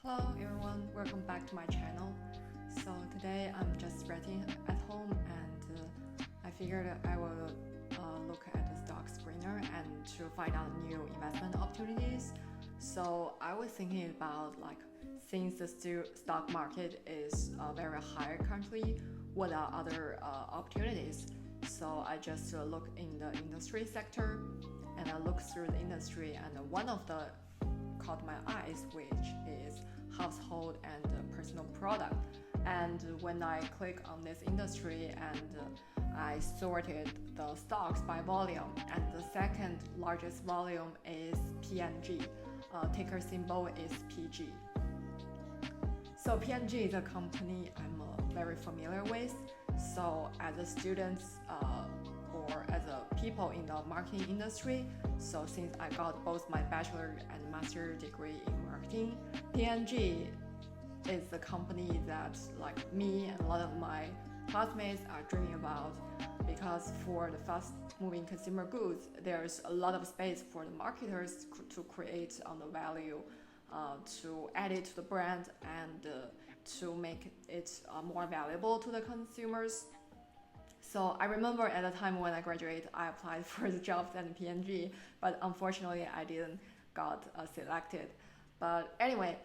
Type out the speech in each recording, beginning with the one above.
Hello everyone, welcome back to my channel. So today I'm just resting at home and I figured I will look at the stock screener and to find out new investment opportunities. So I was thinking about since the stock market is very high currently, what are other opportunities? So I just look in the industry sector and I look through the industry, and one of the caught my eyes, which is household and personal product. And when I click on this industry and I sorted the stocks by volume, and the second largest volume is PNG. Ticker symbol is PG. So PNG is a company I'm very familiar with. So as a student or as a people in the marketing industry, so since I got both my bachelor and master degree in marketing, PNG is the company that me and a lot of my classmates are dreaming about, because for the fast moving consumer goods, there's a lot of space for the marketers to create on the value, to add it to the brand and to make it more valuable to the consumers. So I remember at the time when I graduated, I applied for the jobs at PNG, but unfortunately I didn't got selected. But anyway,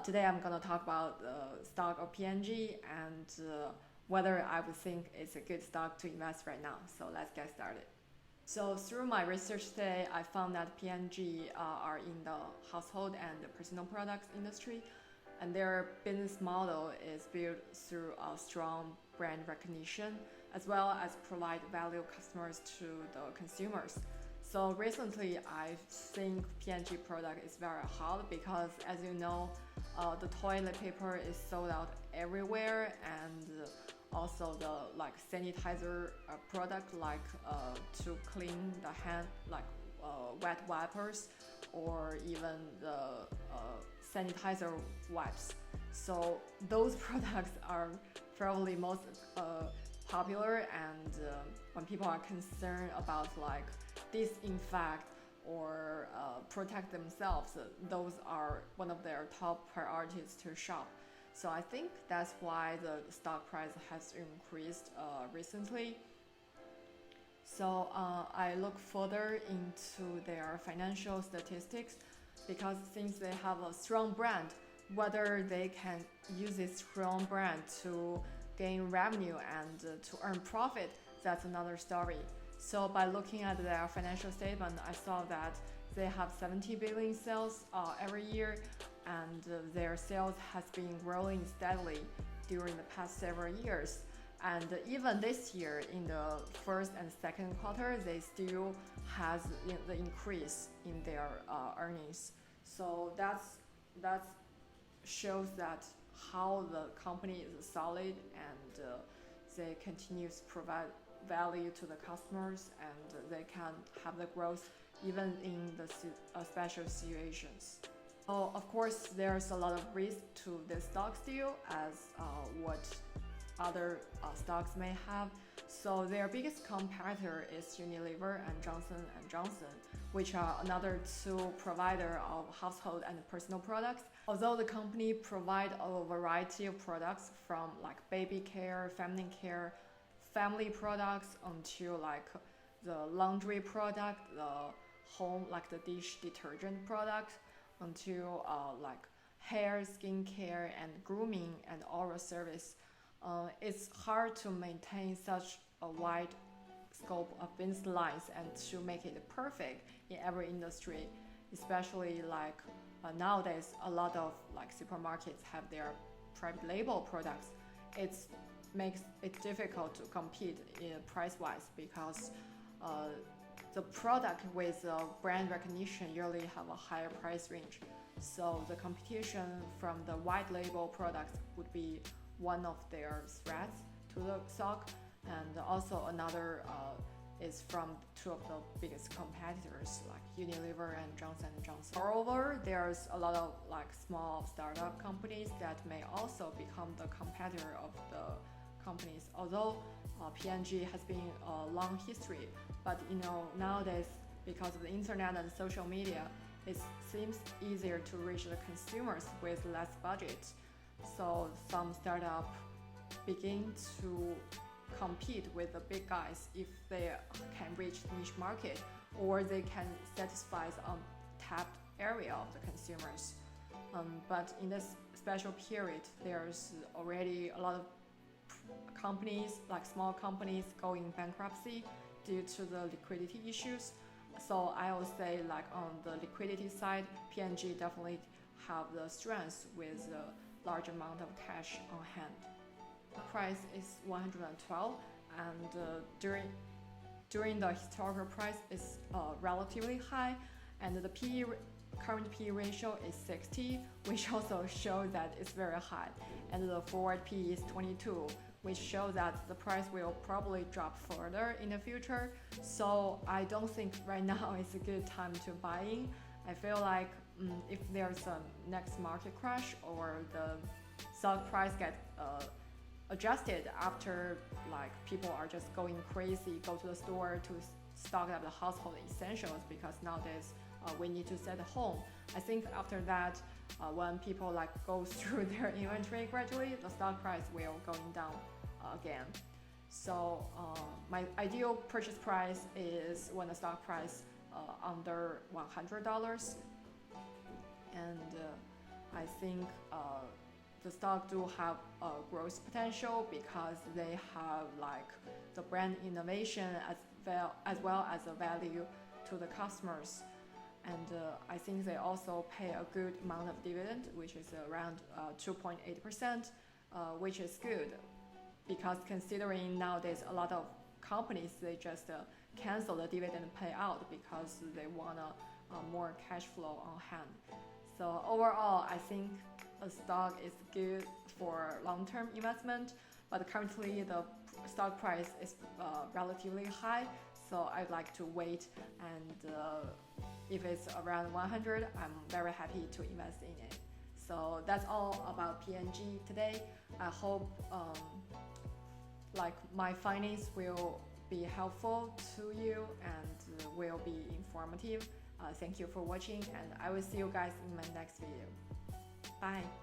today I'm gonna talk about the stock of PNG and whether I would think it's a good stock to invest right now. So let's get started. So through my research today, I found that PNG are in the household and the personal products industry, and their business model is built through a strong brand recognition, as well as provide value customers to the consumers. So recently, I think PNG product is very hot because, as you know, the toilet paper is sold out everywhere, and also the sanitizer product to clean the hand, wet wipers, or even the sanitizer wipes. So those products are probably most popular, and when people are concerned about disinfect or protect themselves, those are one of their top priorities to shop. So I think that's why the stock price has increased recently. So I look further into their financial statistics, because since they have a strong brand, whether they can use this strong brand to gain revenue and to earn profit, that's another story. So by looking at their financial statement, I saw that they have 70 billion sales every year, and their sales has been growing steadily during the past several years. And even this year, in the first and second quarter, they still has the increase in their earnings. So that shows that how the company is solid, and they continue to provide value to the customers, and they can have the growth even in the special situations. So of course, there's a lot of risk to this stock still, as what other stocks may have. So their biggest competitor is Unilever and Johnson & Johnson, which are another two provider of household and personal products. Although the company provide a variety of products from baby care, feminine care, family products, until the laundry product, the home the dish detergent product, until hair, skincare, and grooming and oral service. It's hard to maintain such a wide scope of business lines and to make it perfect in every industry, especially nowadays a lot of supermarkets have their private label products. It makes it difficult to compete in price-wise, because the product with brand recognition usually have a higher price range. So the competition from the white label products would be one of their threats to the stock, and also another is from two of the biggest competitors Unilever and Johnson & Johnson. Moreover, there's a lot of small startup companies that may also become the competitor of the companies. Although PNG has been a long history, but nowadays, because of the internet and social media, it seems easier to reach the consumers with less budget. So some startup begin to compete with the big guys if they can reach niche market, or they can satisfy the untapped area of the consumers. But in this special period, there's already a lot of companies, like small companies, going bankruptcy due to the liquidity issues. So I would say, like on the liquidity side, P&G definitely have the strength with a large amount of cash on hand. The price is 112, and during the historical price is relatively high, and the current PE ratio is 60, which also shows that it's very high, and the forward PE is 22, which shows that the price will probably drop further in the future. So I don't think right now is a good time to buy in. I feel like if there's a next market crash, or the stock price get adjusted after, like, people are just going crazy, go to the store to stock up the household essentials because nowadays we need to stay at home. I think after that, when people like go through their inventory gradually, the stock price will going down again. So my ideal purchase price is when the stock price under $100, and I think the stock do have a growth potential because they have like the brand innovation as well as a value to the customers. And I think they also pay a good amount of dividend, which is around 2.8%, which is good because considering nowadays a lot of companies, they just cancel the dividend payout because they want more cash flow on hand. So overall, I think a stock is good for long-term investment, but currently the stock price is relatively high, so I'd like to wait, and if it's around 100, I'm very happy to invest in it. So that's all about P&G today. I hope like my findings will be helpful to you and will be informative. Thank you for watching, and I will see you guys in my next video. Bye.